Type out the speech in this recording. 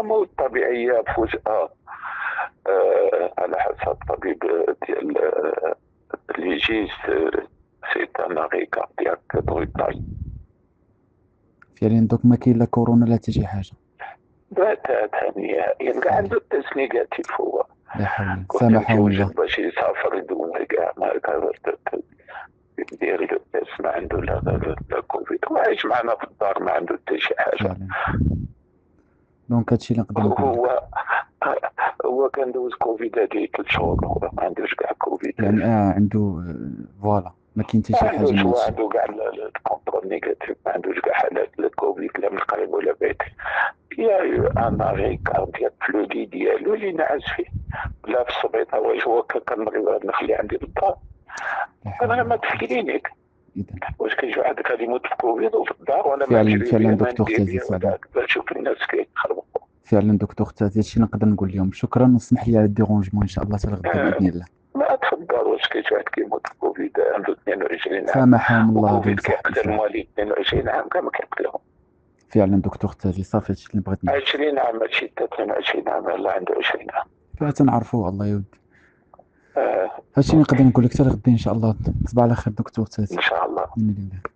موت طبيعية فجأة. على حسب الطبيب ديال اللي يجي سي ان اري كاردياك بروتال. فعلا دوك ما كاين لا كورونا لا حتى شي حاجه؟ باتات نهائيا كاع فعلا. عنده التست نيجاتيف هو. لا حول، كنت سامحهم الله. متوجد باش يسافر يدوز كاع ما دير له التست ما عنده لا كوفيد، وعايش معنا في الدار ما عنده حتى شي حاجة. فعلا. دونك هادشي اللي نقدر نقول لك. هو هو كان دوز كوفيد هادي 3 شهور، هو ما عندوش كاع كوفيد. يعني عنده فوالا ما كاين حتى ما شي حاجه عندوش، من هو هادشي. عنده كاع الكونترول نيجاتيف، ما عندوش كاع حالات لا كوفيد لا من قريب ولا بعيد. يا ان اري كاردياك فلودي ديالو اللي نعس فيه لا في السبيطار. واش هو كنبغي نخليه عندي في الدار؟ لا حول انا ما ولا قوه. تفكرينيك اذا واش كيجي واحد غادي يموت في كوفيد وفي الدار، وانا ما فعلا نجري فعلا بيه ما دكتور ندير تازي، بيه فعلا ولا هكذا، نشوف الناس كيتخربقوا. فعلا دكتور تازي، هادشي اللي نقدر نقول لهم. شكرا، واسمح لي على الديرونجمون، ان شاء الله حتى الغدا باذن الله. ما تفضل. واش كاين واحد كيموت في كوفيد عنده 22 عام، سامحهم الله هذول وكوفيد صاحبي كيقتل فعلا. مواليد 22 عام كاع ما كيقتلهم. فعلا دكتور تازي، صافي هادشي اللي بغيت نقول. 20 عام ماشي حتى 22 عام، لا عنده 20 عام. فيها تنعرفوه الله يودي. آه. هادشي اللي نقدر نقول لك، حتى الغدا ان شاء الله. تصبح على خير دكتور تازي. ان شاء الله. من الله.